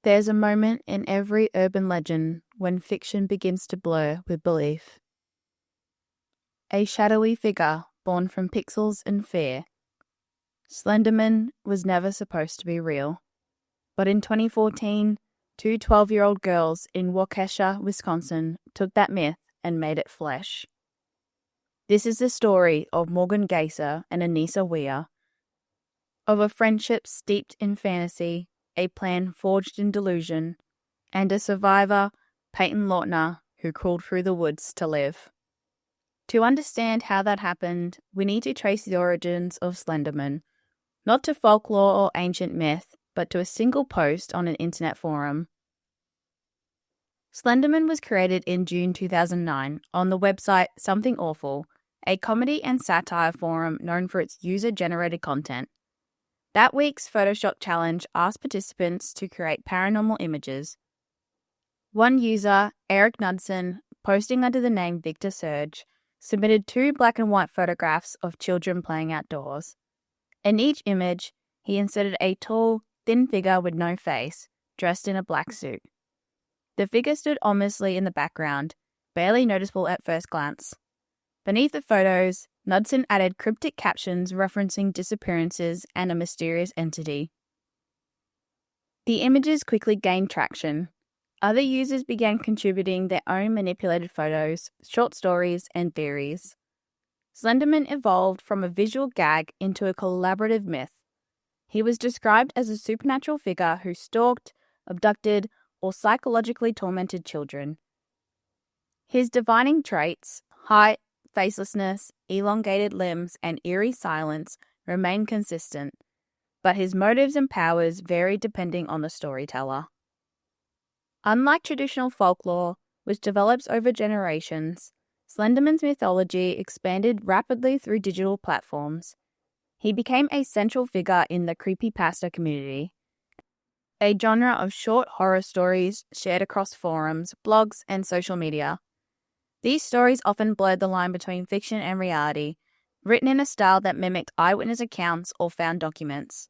There's a moment in every urban legend when fiction begins to blur with belief. A shadowy figure born from pixels and fear. Slenderman was never supposed to be real. But in 2014, two 12-year-old girls in Waukesha, Wisconsin took that myth and made it flesh. This is the story of Morgan Geyser and Anissa Weier, of a friendship steeped in fantasy, a plan forged in delusion, and a survivor, Payton Leutner, who crawled through the woods to live. To understand how that happened, we need to trace the origins of Slenderman, not to folklore or ancient myth, but to a single post on an internet forum. Slenderman was created in June 2009 on the website Something Awful, a comedy and satire forum known for its user-generated content. That week's Photoshop challenge asked participants to create paranormal images. One user, Eric Knudsen, posting under the name Victor Surge, submitted 2 black and white photographs of children playing outdoors. In each image, he inserted a tall, thin figure with no face, dressed in a black suit. The figure stood ominously in the background, barely noticeable at first glance. Beneath the photos, Knudsen added cryptic captions referencing disappearances and a mysterious entity. The images quickly gained traction. Other users began contributing their own manipulated photos, short stories, and theories. Slenderman evolved from a visual gag into a collaborative myth. He was described as a supernatural figure who stalked, abducted, or psychologically tormented children. His defining traits, height, facelessness, elongated limbs, and eerie silence remain consistent, but his motives and powers vary depending on the storyteller. Unlike traditional folklore, which develops over generations, Slenderman's mythology expanded rapidly through digital platforms. He became a central figure in the creepypasta community, a genre of short horror stories shared across forums, blogs, and social media. These stories often blurred the line between fiction and reality, written in a style that mimicked eyewitness accounts or found documents.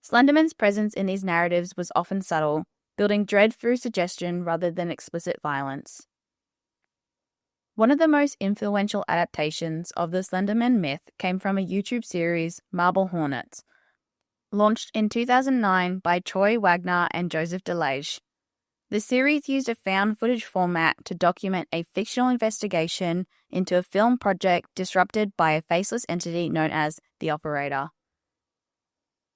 Slenderman's presence in these narratives was often subtle, building dread through suggestion rather than explicit violence. One of the most influential adaptations of the Slenderman myth came from a YouTube series, Marble Hornets, launched in 2009 by Troy Wagner and Joseph DeLage. The series used a found footage format to document a fictional investigation into a film project disrupted by a faceless entity known as the Operator.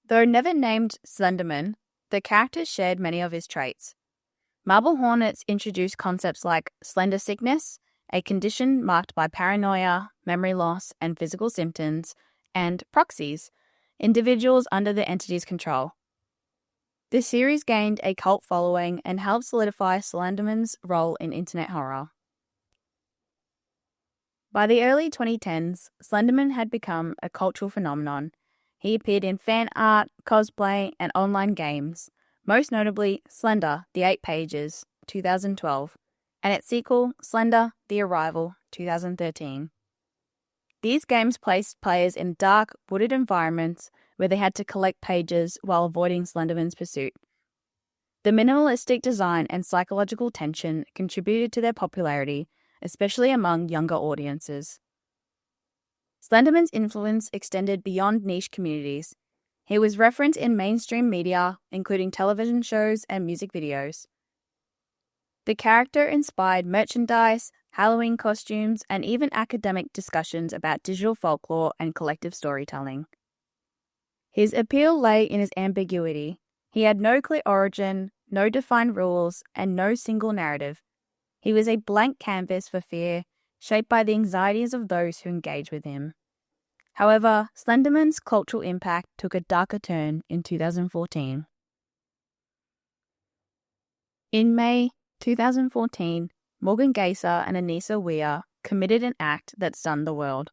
Though never named Slenderman, the characters shared many of his traits. Marble Hornets introduced concepts like slender sickness, a condition marked by paranoia, memory loss, and physical symptoms, and proxies, individuals under the entity's control. The series gained a cult following and helped solidify Slenderman's role in internet horror. By the early 2010s, Slenderman had become a cultural phenomenon. He appeared in fan art, cosplay, and online games, most notably Slender, The 8 Pages, 2012, and its sequel, Slender, The Arrival, 2013. These games placed players in dark, wooded environments where they had to collect pages while avoiding Slenderman's pursuit. The minimalistic design and psychological tension contributed to their popularity, especially among younger audiences. Slenderman's influence extended beyond niche communities. He was referenced in mainstream media, including television shows and music videos. The character inspired merchandise, Halloween costumes, and even academic discussions about digital folklore and collective storytelling. His appeal lay in his ambiguity. He had no clear origin, no defined rules, and no single narrative. He was a blank canvas for fear, shaped by the anxieties of those who engaged with him. However, Slenderman's cultural impact took a darker turn in 2014. In May 2014, Morgan Geyser and Anissa Weier committed an act that stunned the world.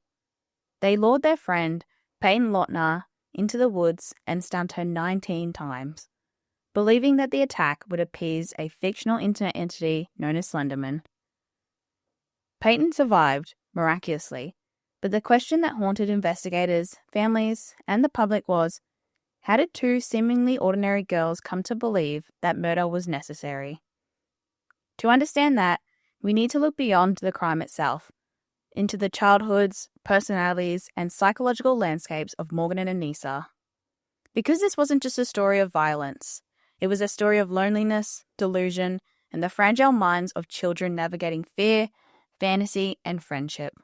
They lured their friend, Payton Leutner, into the woods and stunned her 19 times, believing that the attack would appease a fictional internet entity known as Slenderman. Payton survived, miraculously, but the question that haunted investigators, families, and the public was, How did two seemingly ordinary girls come to believe that murder was necessary? To understand that, we need to look beyond the crime itself, into the childhoods, personalities, and psychological landscapes of Morgan and Anissa. Because this wasn't just a story of violence, it was a story of loneliness, delusion, and the fragile minds of children navigating fear, fantasy, and friendship.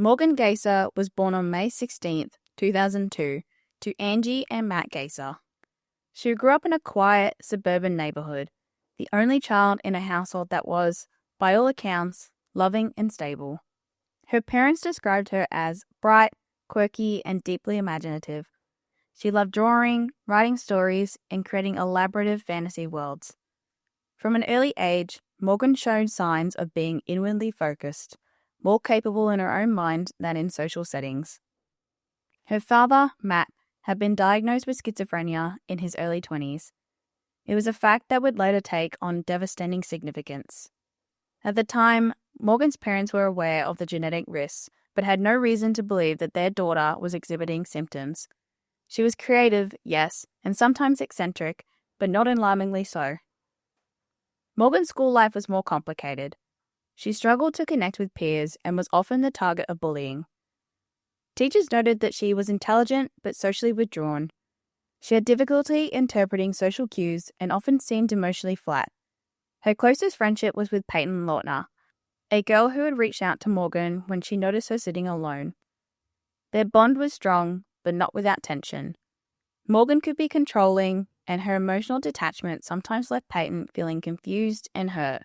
Morgan Geyser was born on May 16, 2002, to Angie and Matt Geyser. She grew up in a quiet, suburban neighborhood, the only child in a household that was, by all accounts, loving and stable. Her parents described her as bright, quirky, and deeply imaginative. She loved drawing, writing stories, and creating elaborate fantasy worlds. From an early age, Morgan showed signs of being inwardly focused, more capable in her own mind than in social settings. Her father, Matt, had been diagnosed with schizophrenia in his early 20s. It was a fact that would later take on devastating significance. At the time, Morgan's parents were aware of the genetic risks, but had no reason to believe that their daughter was exhibiting symptoms. She was creative, yes, and sometimes eccentric, but not alarmingly so. Morgan's school life was more complicated. She struggled to connect with peers and was often the target of bullying. Teachers noted that she was intelligent but socially withdrawn. She had difficulty interpreting social cues and often seemed emotionally flat. Her closest friendship was with Payton Leutner, a girl who had reached out to Morgan when she noticed her sitting alone. Their bond was strong, but not without tension. Morgan could be controlling, and her emotional detachment sometimes left Payton feeling confused and hurt.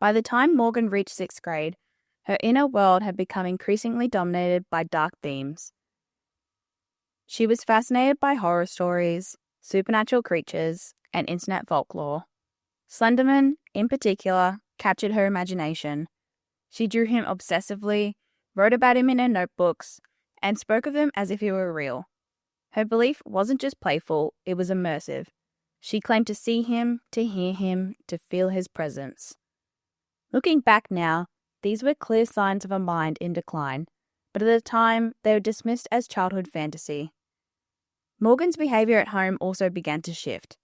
By the time Morgan reached 6th grade, her inner world had become increasingly dominated by dark themes. She was fascinated by horror stories, supernatural creatures, and internet folklore. Slenderman, in particular, captured her imagination. She drew him obsessively, wrote about him in her notebooks, and spoke of him as if he were real. Her belief wasn't just playful, it was immersive. She claimed to see him, to hear him, to feel his presence. Looking back now, these were clear signs of a mind in decline, but at the time they were dismissed as childhood fantasy. Morgan's behaviour at home also began to shift.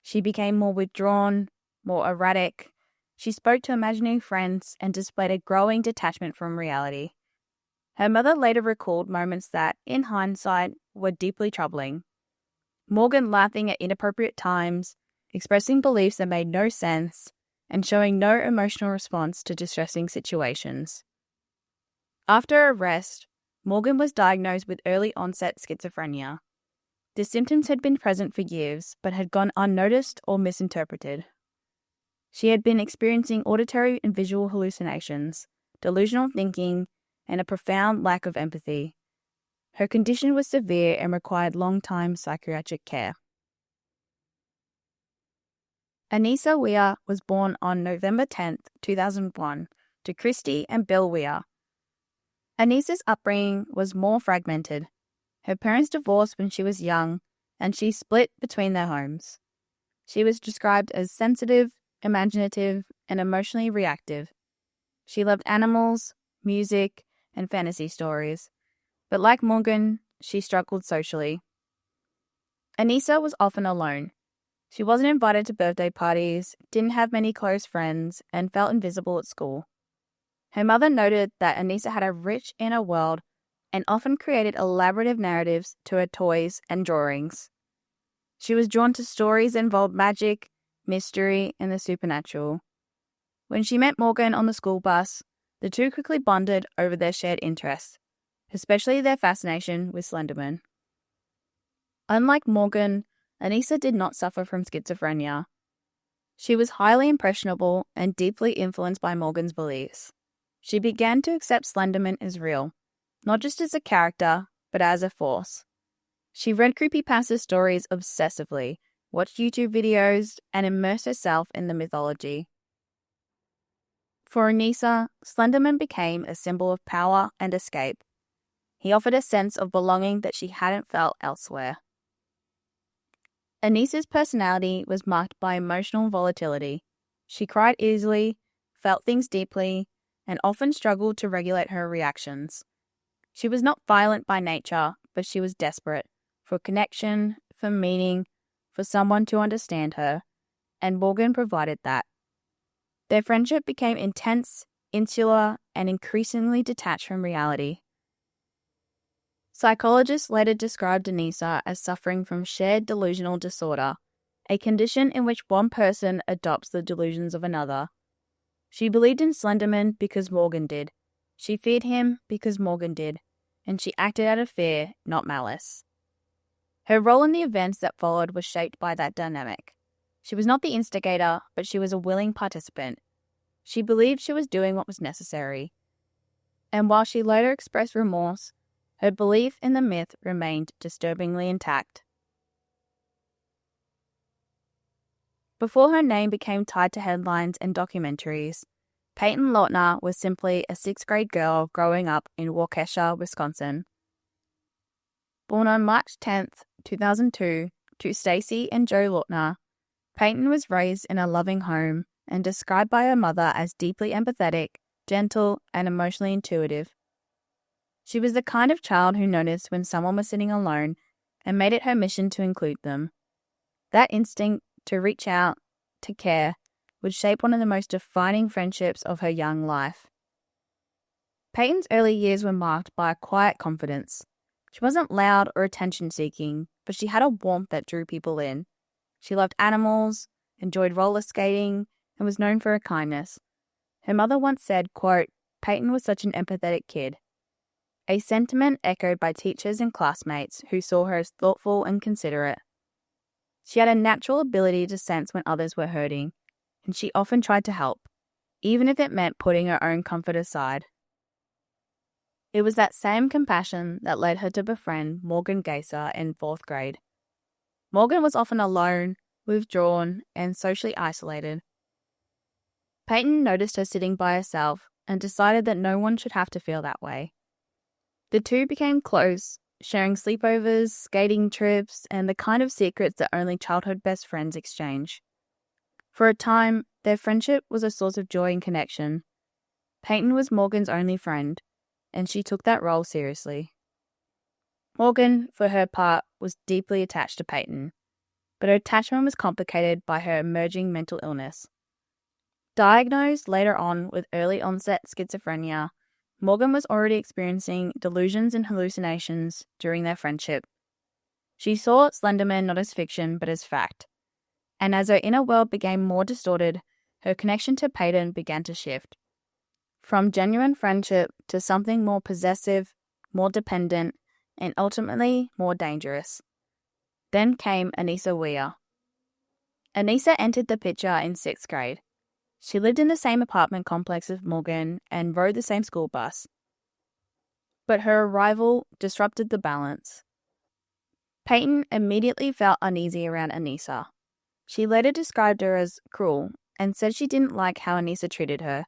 She became more withdrawn, more erratic. She spoke to imaginary friends and displayed a growing detachment from reality. Her mother later recalled moments that, in hindsight, were deeply troubling. Morgan laughing at inappropriate times, expressing beliefs that made no sense, and showing no emotional response to distressing situations. After arrest, Morgan was diagnosed with early-onset schizophrenia. The symptoms had been present for years, but had gone unnoticed or misinterpreted. She had been experiencing auditory and visual hallucinations, delusional thinking, and a profound lack of empathy. Her condition was severe and required long-time psychiatric care. Anissa Weier was born on November 10, 2001, to Christy and Bill Weier. Anissa's upbringing was more fragmented. Her parents divorced when she was young, and she split between their homes. She was described as sensitive, imaginative, and emotionally reactive. She loved animals, music, and fantasy stories, but like Morgan, she struggled socially. Anissa was often alone. She wasn't invited to birthday parties, didn't have many close friends, and felt invisible at school. Her mother noted that Anissa had a rich inner world and often created elaborate narratives to her toys and drawings. She was drawn to stories that involved magic, mystery, and the supernatural. When she met Morgan on the school bus, the two quickly bonded over their shared interests, especially their fascination with Slenderman. Unlike Morgan, Anissa did not suffer from schizophrenia. She was highly impressionable and deeply influenced by Morgan's beliefs. She began to accept Slenderman as real, not just as a character, but as a force. She read creepypasta stories obsessively, watched YouTube videos, and immersed herself in the mythology. For Anissa, Slenderman became a symbol of power and escape. He offered a sense of belonging that she hadn't felt elsewhere. Anissa's personality was marked by emotional volatility. She cried easily, felt things deeply, and often struggled to regulate her reactions. She was not violent by nature, but she was desperate for connection, for meaning, for someone to understand her, and Morgan provided that. Their friendship became intense, insular, and increasingly detached from reality. Psychologists later described Anissa as suffering from shared delusional disorder, a condition in which one person adopts the delusions of another. She believed in Slenderman because Morgan did. She feared him because Morgan did, and she acted out of fear, not malice. Her role in the events that followed was shaped by that dynamic. She was not the instigator, but she was a willing participant. She believed she was doing what was necessary. And while she later expressed remorse, her belief in the myth remained disturbingly intact. Before her name became tied to headlines and documentaries, Payton Leutner was simply a sixth-grade girl growing up in Waukesha, Wisconsin. Born on March 10, 2002, to Stacy and Joe Leutner, Payton was raised in a loving home and described by her mother as deeply empathetic, gentle, and emotionally intuitive. She was the kind of child who noticed when someone was sitting alone and made it her mission to include them. That instinct to reach out, to care, would shape one of the most defining friendships of her young life. Payton's early years were marked by a quiet confidence. She wasn't loud or attention-seeking, but she had a warmth that drew people in. She loved animals, enjoyed roller skating, and was known for her kindness. Her mother once said, quote, "Payton was such an empathetic kid," a sentiment echoed by teachers and classmates who saw her as thoughtful and considerate. She had a natural ability to sense when others were hurting, and she often tried to help, even if it meant putting her own comfort aside. It was that same compassion that led her to befriend Morgan Geyser in 4th grade. Morgan was often alone, withdrawn, and socially isolated. Payton noticed her sitting by herself and decided that no one should have to feel that way. The two became close, sharing sleepovers, skating trips, and the kind of secrets that only childhood best friends exchange. For a time, their friendship was a source of joy and connection. Payton was Morgan's only friend, and she took that role seriously. Morgan, for her part, was deeply attached to Payton, but her attachment was complicated by her emerging mental illness. Diagnosed later on with early-onset schizophrenia, Morgan was already experiencing delusions and hallucinations during their friendship. She saw Slenderman not as fiction but as fact, and as her inner world became more distorted, her connection to Payton began to shift. From genuine friendship to something more possessive, more dependent, and ultimately more dangerous. Then came Anissa Weier. Anissa entered the picture in 6th grade. She lived in the same apartment complex as Morgan and rode the same school bus. But her arrival disrupted the balance. Payton immediately felt uneasy around Anissa. She later described her as cruel and said she didn't like how Anissa treated her.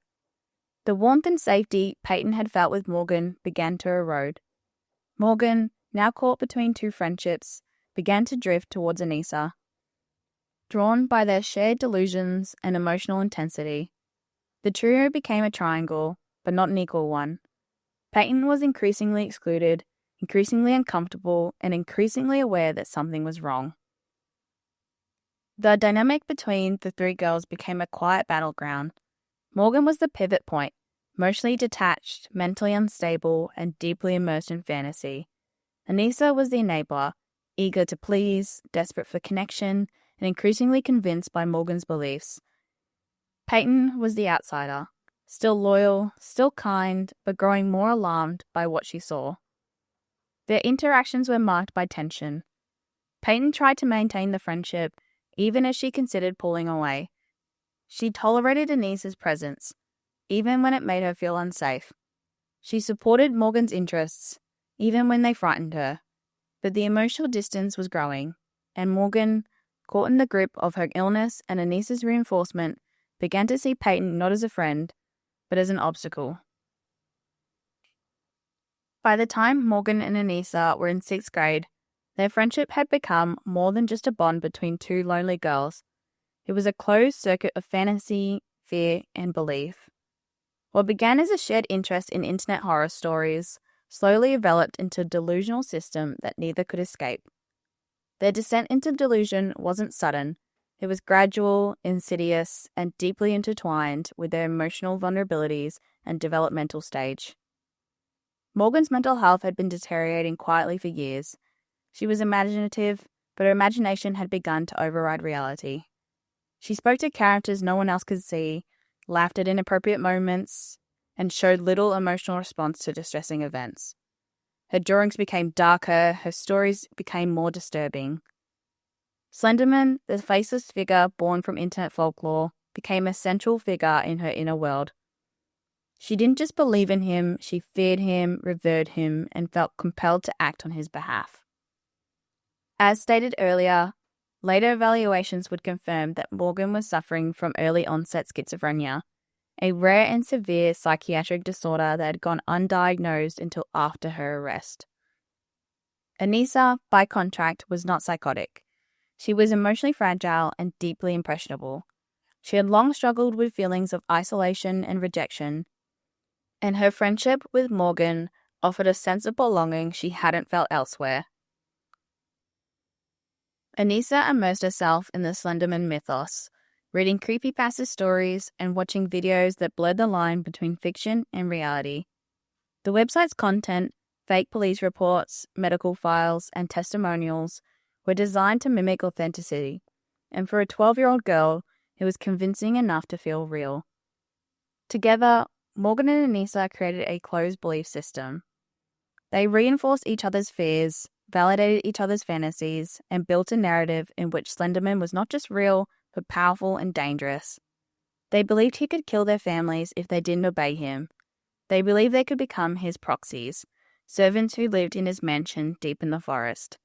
The warmth and safety Payton had felt with Morgan began to erode. Morgan, now caught between two friendships, began to drift towards Anissa. Drawn by their shared delusions and emotional intensity, the trio became a triangle, but not an equal one. Payton was increasingly excluded, increasingly uncomfortable, and increasingly aware that something was wrong. The dynamic between the three girls became a quiet battleground. Morgan was the pivot point, emotionally detached, mentally unstable, and deeply immersed in fantasy. Anissa was the enabler, eager to please, desperate for connection, and increasingly convinced by Morgan's beliefs. Payton was the outsider, still loyal, still kind, but growing more alarmed by what she saw. Their interactions were marked by tension. Payton tried to maintain the friendship, even as she considered pulling away. She tolerated Anissa's presence, even when it made her feel unsafe. She supported Morgan's interests, even when they frightened her. But the emotional distance was growing, and Morgan, caught in the grip of her illness and Anissa's reinforcement, began to see Payton not as a friend, but as an obstacle. By the time Morgan and Anissa were in 6th grade, their friendship had become more than just a bond between two lonely girls. It was a closed circuit of fantasy, fear, and belief. What began as a shared interest in internet horror stories slowly developed into a delusional system that neither could escape. Their descent into delusion wasn't sudden. It was gradual, insidious, and deeply intertwined with their emotional vulnerabilities and developmental stage. Morgan's mental health had been deteriorating quietly for years. She was imaginative, but her imagination had begun to override reality. She spoke to characters no one else could see, laughed at inappropriate moments, and showed little emotional response to distressing events. Her drawings became darker, her stories became more disturbing. Slenderman, the faceless figure born from internet folklore, became a central figure in her inner world. She didn't just believe in him, she feared him, revered him, and felt compelled to act on his behalf. As stated earlier, later evaluations would confirm that Morgan was suffering from early onset schizophrenia, a rare and severe psychiatric disorder that had gone undiagnosed until after her arrest. Anissa, by contrast, was not psychotic. She was emotionally fragile and deeply impressionable. She had long struggled with feelings of isolation and rejection, and her friendship with Morgan offered a sense of belonging she hadn't felt elsewhere. Anissa immersed herself in the Slenderman mythos, reading creepypasta stories and watching videos that blurred the line between fiction and reality. The website's content, fake police reports, medical files, and testimonials were designed to mimic authenticity, and for a 12-year-old girl, it was convincing enough to feel real. Together, Morgan and Anissa created a closed belief system. They reinforced each other's fears, validated each other's fantasies, and built a narrative in which Slenderman was not just real, but powerful and dangerous. They believed he could kill their families if they didn't obey him. They believed they could become his proxies, servants who lived in his mansion deep in the forest.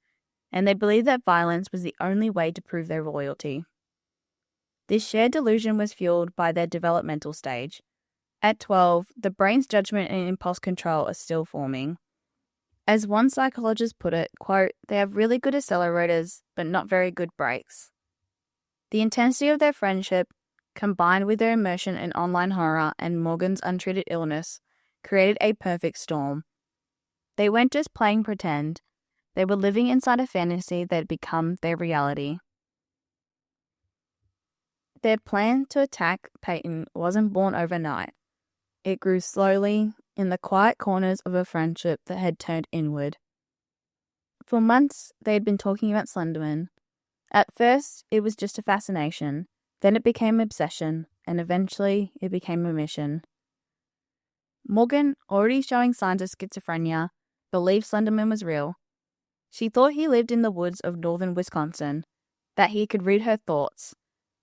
And they believed that violence was the only way to prove their loyalty. This shared delusion was fueled by their developmental stage. At 12, the brain's judgment and impulse control are still forming. As one psychologist put it, quote, "They have really good accelerators, but not very good brakes." The intensity of their friendship, combined with their immersion in online horror and Morgan's untreated illness, created a perfect storm. They weren't just playing pretend, they were living inside a fantasy that had become their reality. Their plan to attack Payton wasn't born overnight. It grew slowly, in the quiet corners of a friendship that had turned inward. For months, they had been talking about Slenderman. At first, it was just a fascination, then it became obsession, and eventually it became a mission. Morgan, already showing signs of schizophrenia, believed Slenderman was real. She thought he lived in the woods of northern Wisconsin, that he could read her thoughts,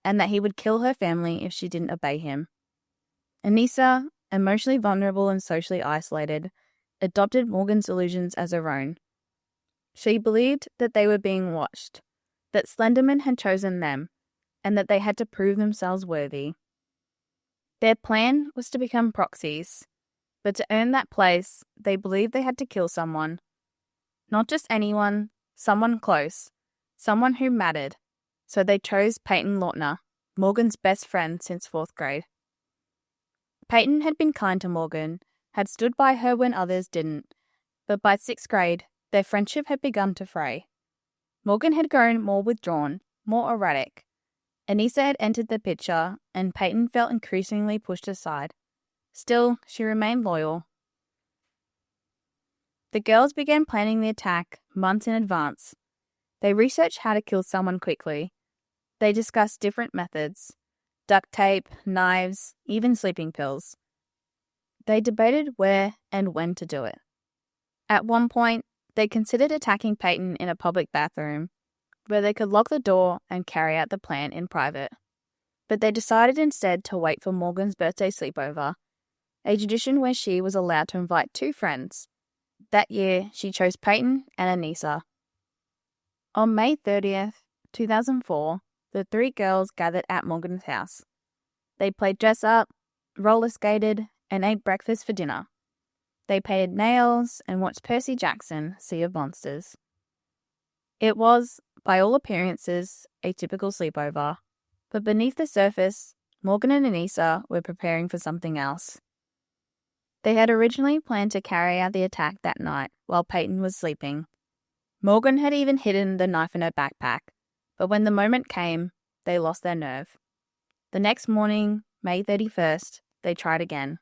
and that he would kill her family if she didn't obey him. Anissa, emotionally vulnerable and socially isolated, adopted Morgan's illusions as her own. She believed that they were being watched, that Slenderman had chosen them, and that they had to prove themselves worthy. Their plan was to become proxies, but to earn that place, they believed they had to kill someone. Not just anyone, someone close, someone who mattered. So they chose Payton Leutner, Morgan's best friend since 4th grade. Payton had been kind to Morgan, had stood by her when others didn't, but by 6th grade, their friendship had begun to fray. Morgan had grown more withdrawn, more erratic. Anissa had entered the picture, and Payton felt increasingly pushed aside. Still, she remained loyal. The girls began planning the attack months in advance. They researched how to kill someone quickly. They discussed different methods: duct tape, knives, even sleeping pills. They debated where and when to do it. At one point, they considered attacking Payton in a public bathroom, where they could lock the door and carry out the plan in private. But they decided instead to wait for Morgan's birthday sleepover, a tradition where she was allowed to invite 2 friends. That year, she chose Payton and Anissa. On May 30th, 2004, the 3 girls gathered at Morgan's house. They played dress up, roller skated, and ate breakfast for dinner. They painted nails and watched Percy Jackson, Sea of Monsters. It was, by all appearances, a typical sleepover, but beneath the surface, Morgan and Anissa were preparing for something else. They had originally planned to carry out the attack that night while Payton was sleeping. Morgan had even hidden the knife in her backpack, but when the moment came, they lost their nerve. The next morning, May 31st, they tried again.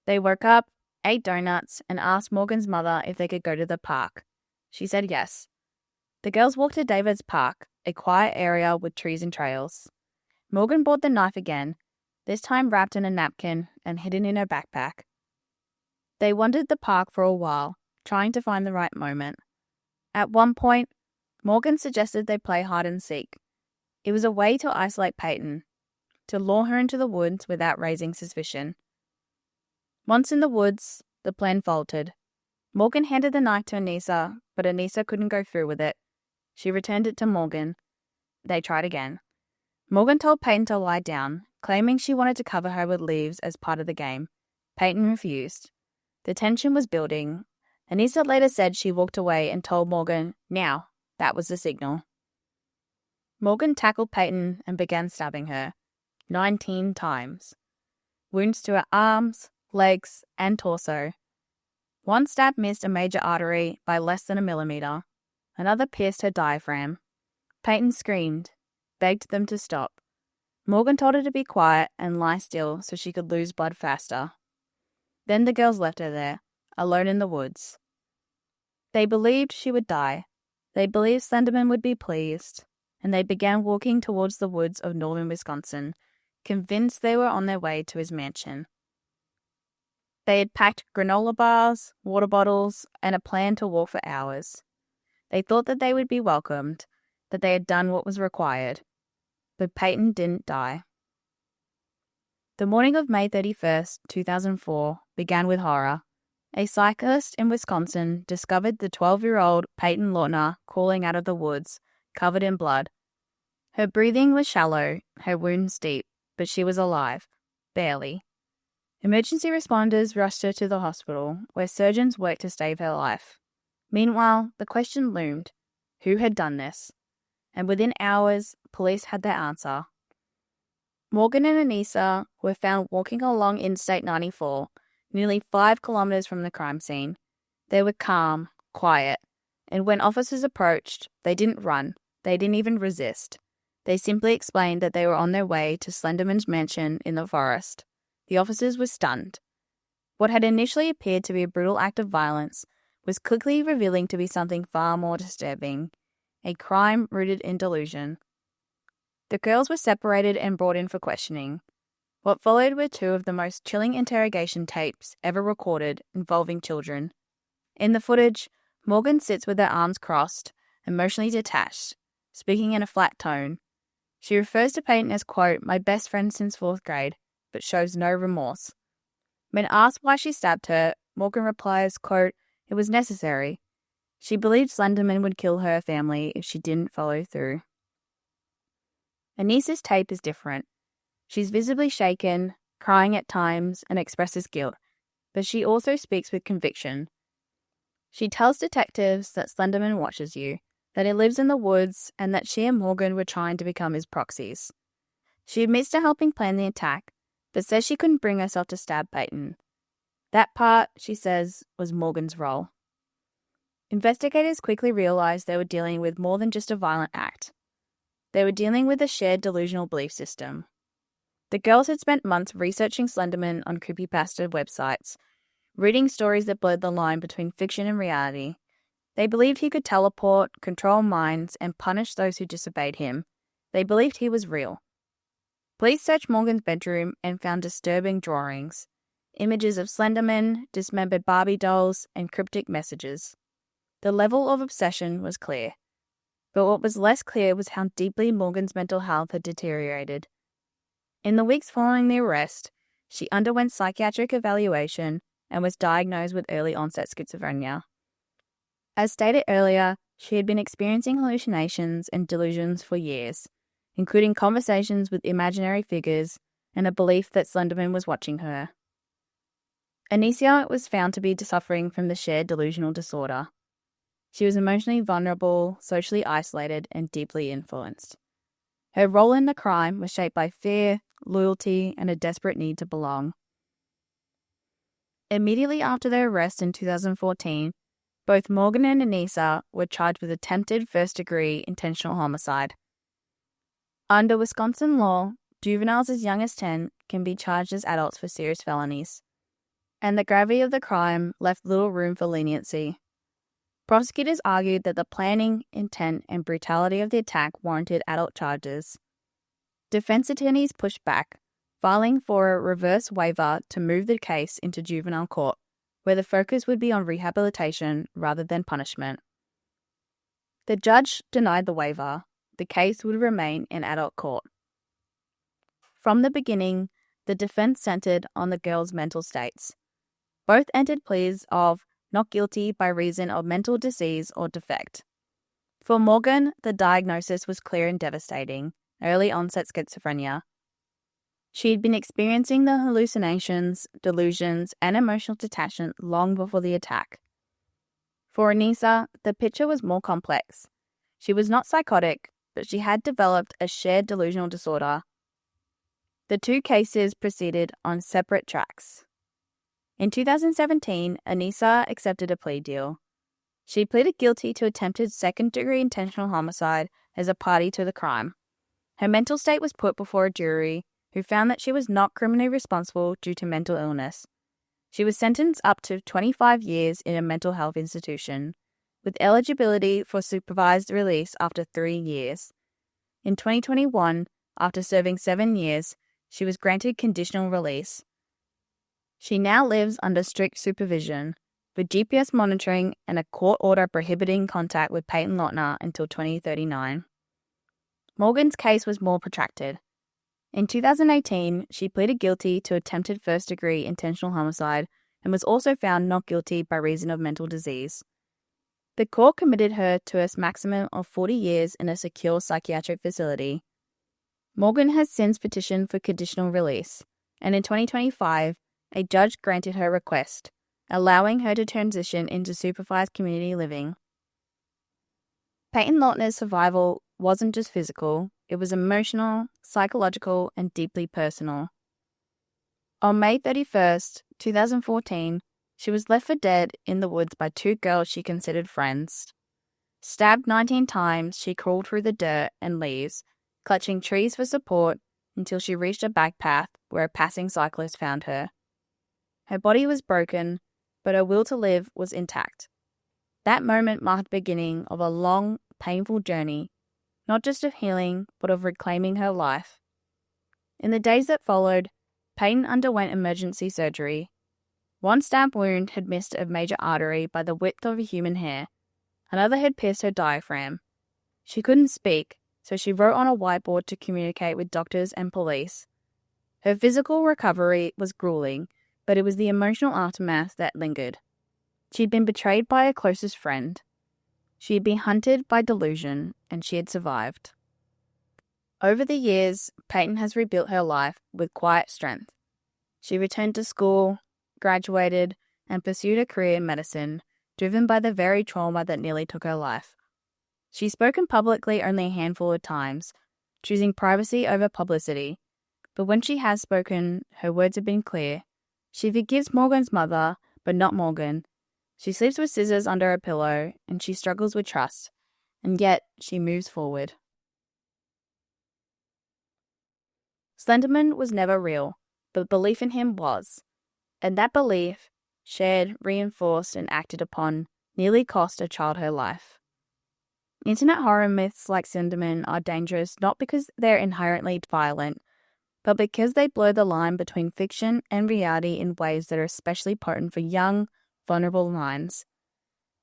They woke up, ate donuts, and asked Morgan's mother if they could go to the park. She said yes. The girls walked to David's Park, a quiet area with trees and trails. Morgan brought the knife again, this time wrapped in a napkin and hidden in her backpack. They wandered the park for a while, trying to find the right moment. At one point, Morgan suggested they play hide and seek. It was a way to isolate Payton, to lure her into the woods without raising suspicion. Once in the woods, the plan faltered. Morgan handed the knife to Anissa, but Anissa couldn't go through with it. She returned it to Morgan. They tried again. Morgan told Payton to lie down, claiming she wanted to cover her with leaves as part of the game. Payton refused. The tension was building. Anissa later said she walked away and told Morgan, "Now." That was the signal. Morgan tackled Payton and began stabbing her, 19 times. Wounds to her arms, legs, and torso. One stab missed a major artery by less than a millimeter. Another pierced her diaphragm. Payton screamed, begged them to stop. Morgan told her to be quiet and lie still so she could lose blood faster. Then the girls left her there, alone in the woods. They believed she would die. They believed Slenderman would be pleased, and they began walking towards the woods of northern Wisconsin, convinced they were on their way to his mansion. They had packed granola bars, water bottles, and a plan to walk for hours. They thought that they would be welcomed, that they had done what was required. But Payton didn't die. The morning of May 31st, 2004, began with horror. A cyclist in Wisconsin discovered the 12-year-old Payton Leutner crawling out of the woods, covered in blood. Her breathing was shallow, her wounds deep, but she was alive. Barely. Emergency responders rushed her to the hospital, where surgeons worked to save her life. Meanwhile, the question loomed: who had done this? And within hours, police had their answer. Morgan and Anissa were found walking along Interstate 94, nearly 5 kilometers from the crime scene. They were calm, quiet, and when officers approached, they didn't run. They didn't even resist. They simply explained that they were on their way to Slenderman's mansion in the forest. The officers were stunned. What had initially appeared to be a brutal act of violence was quickly revealing to be something far more disturbing, a crime rooted in delusion. The girls were separated and brought in for questioning. What followed were 2 of the most chilling interrogation tapes ever recorded involving children. In the footage, Morgan sits with her arms crossed, emotionally detached, speaking in a flat tone. She refers to Payton as, quote, "my best friend since 4th grade, but shows no remorse." When asked why she stabbed her, Morgan replies, quote, "it was necessary." She believed Slenderman would kill her family if she didn't follow through. Anissa's tape is different. She's visibly shaken, crying at times, and expresses guilt, but she also speaks with conviction. She tells detectives that Slenderman watches you, that he lives in the woods, and that she and Morgan were trying to become his proxies. She admits to helping plan the attack, but says she couldn't bring herself to stab Payton. That part, she says, was Morgan's role. Investigators quickly realized they were dealing with more than just a violent act. They were dealing with a shared delusional belief system. The girls had spent months researching Slenderman on creepypasta websites, reading stories that blurred the line between fiction and reality. They believed he could teleport, control minds, and punish those who disobeyed him. They believed he was real. Police searched Morgan's bedroom and found disturbing drawings, images of Slenderman, dismembered Barbie dolls, and cryptic messages. The level of obsession was clear. But what was less clear was how deeply Morgan's mental health had deteriorated. In the weeks following the arrest, she underwent psychiatric evaluation and was diagnosed with early-onset schizophrenia. As stated earlier, she had been experiencing hallucinations and delusions for years, including conversations with imaginary figures and a belief that Slenderman was watching her. Anissa was found to be suffering from the shared delusional disorder. She was emotionally vulnerable, socially isolated, and deeply influenced. Her role in the crime was shaped by fear, loyalty, and a desperate need to belong. Immediately after their arrest in 2014, both Morgan and Anissa were charged with attempted first-degree intentional homicide. Under Wisconsin law, juveniles as young as 10 can be charged as adults for serious felonies, and the gravity of the crime left little room for leniency. Prosecutors argued that the planning, intent, and brutality of the attack warranted adult charges. Defense attorneys pushed back, filing for a reverse waiver to move the case into juvenile court, where the focus would be on rehabilitation rather than punishment. The judge denied the waiver. The case would remain in adult court. From the beginning, the defense centered on the girls' mental states. Both entered pleas of not guilty by reason of mental disease or defect. For Morgan, the diagnosis was clear and devastating: early onset schizophrenia. She had been experiencing the hallucinations, delusions, and emotional detachment long before the attack. For Anissa, the picture was more complex. She was not psychotic, but she had developed a shared delusional disorder. The two cases proceeded on separate tracks. In 2017, Anissa accepted a plea deal. She pleaded guilty to attempted second-degree intentional homicide as a party to the crime. Her mental state was put before a jury, who found that she was not criminally responsible due to mental illness. She was sentenced up to 25 years in a mental health institution, with eligibility for supervised release after 3 years. In 2021, after serving 7 years, she was granted conditional release. She now lives under strict supervision, with GPS monitoring and a court order prohibiting contact with Payton Leutner until 2039. Morgan's case was more protracted. In 2018, she pleaded guilty to attempted first-degree intentional homicide and was also found not guilty by reason of mental disease. The court committed her to a maximum of 40 years in a secure psychiatric facility. Morgan has since petitioned for conditional release, and in 2025, a judge granted her request, allowing her to transition into supervised community living. Payton Leutner's survival wasn't just physical, it was emotional, psychological, and deeply personal. On May 31st, 2014, she was left for dead in the woods by 2 girls she considered friends. Stabbed 19 times, she crawled through the dirt and leaves, clutching trees for support until she reached a back path where a passing cyclist found her. Her body was broken, but her will to live was intact. That moment marked the beginning of a long, painful journey, not just of healing, but of reclaiming her life. In the days that followed, Payton underwent emergency surgery. One stab wound had missed a major artery by the width of a human hair. Another had pierced her diaphragm. She couldn't speak, so she wrote on a whiteboard to communicate with doctors and police. Her physical recovery was grueling, but it was the emotional aftermath that lingered. She'd been betrayed by her closest friend. She had been hunted by delusion, and she had survived. Over the years, Payton has rebuilt her life with quiet strength. She returned to school, graduated, and pursued a career in medicine, driven by the very trauma that nearly took her life. She's spoken publicly only a handful of times, choosing privacy over publicity, but when she has spoken, her words have been clear. She forgives Morgan's mother, but not Morgan. She sleeps with scissors under her pillow, and she struggles with trust, and yet she moves forward. Slenderman was never real, but belief in him was, and that belief, shared, reinforced, and acted upon, nearly cost a child her life. Internet horror myths like Slenderman are dangerous not because they're inherently violent, but because they blur the line between fiction and reality in ways that are especially potent for young, vulnerable minds.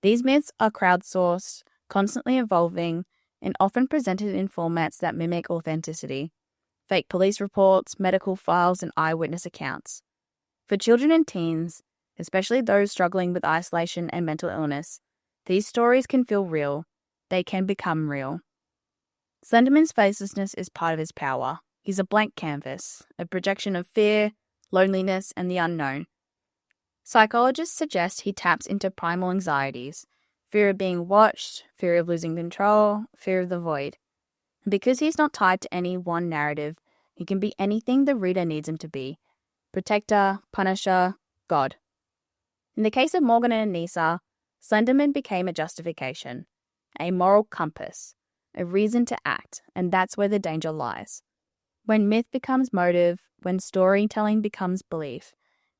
These myths are crowdsourced, constantly evolving, and often presented in formats that mimic authenticity: fake police reports, medical files, and eyewitness accounts. For children and teens, especially those struggling with isolation and mental illness, these stories can feel real. They can become real. Slenderman's facelessness is part of his power. He's a blank canvas, a projection of fear, loneliness, and the unknown. Psychologists suggest he taps into primal anxieties: fear of being watched, fear of losing control, fear of the void. And because he's not tied to any one narrative, he can be anything the reader needs him to be: protector, punisher, God. In the case of Morgan and Anissa, Slenderman became a justification, a moral compass, a reason to act, and that's where the danger lies. When myth becomes motive, when storytelling becomes belief,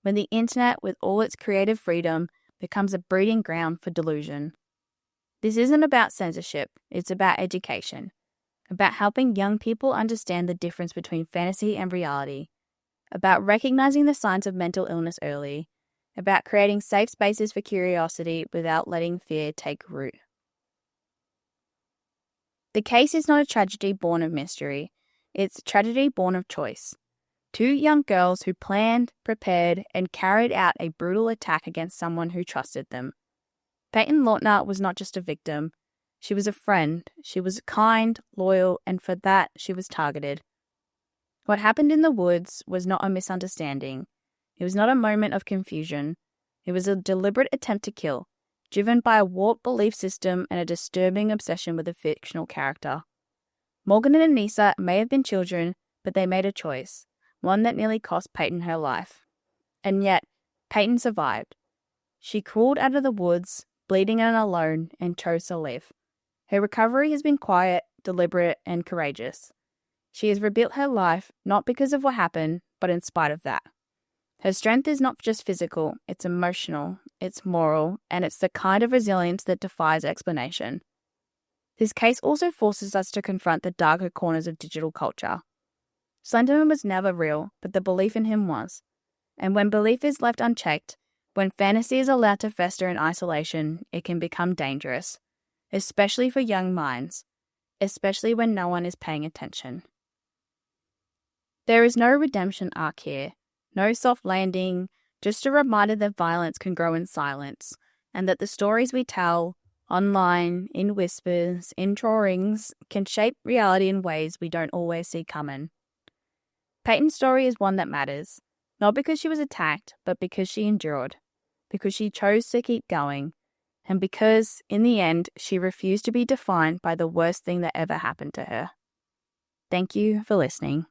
when the internet with all its creative freedom becomes a breeding ground for delusion. This isn't about censorship, it's about education, about helping young people understand the difference between fantasy and reality, about recognizing the signs of mental illness early, about creating safe spaces for curiosity without letting fear take root. The case is not a tragedy born of mystery, it's a tragedy born of choice. Two young girls who planned, prepared, and carried out a brutal attack against someone who trusted them. Payton Leutner was not just a victim, she was a friend, she was kind, loyal, and for that she was targeted. What happened in the woods was not a misunderstanding. It was not a moment of confusion. It was a deliberate attempt to kill, driven by a warped belief system and a disturbing obsession with a fictional character. Morgan and Anissa may have been children, but they made a choice, one that nearly cost Payton her life. And yet, Payton survived. She crawled out of the woods, bleeding and alone, and chose to live. Her recovery has been quiet, deliberate, and courageous. She has rebuilt her life not because of what happened, but in spite of that. Her strength is not just physical, it's emotional, it's moral, and it's the kind of resilience that defies explanation. This case also forces us to confront the darker corners of digital culture. Slenderman was never real, but the belief in him was. And when belief is left unchecked, when fantasy is allowed to fester in isolation, it can become dangerous, especially for young minds, especially when no one is paying attention. There is no redemption arc here, no soft landing, just a reminder that violence can grow in silence, and that the stories we tell, online, in whispers, in drawings, can shape reality in ways we don't always see coming. Payton's story is one that matters, not because she was attacked, but because she endured, because she chose to keep going, and because, in the end, she refused to be defined by the worst thing that ever happened to her. Thank you for listening.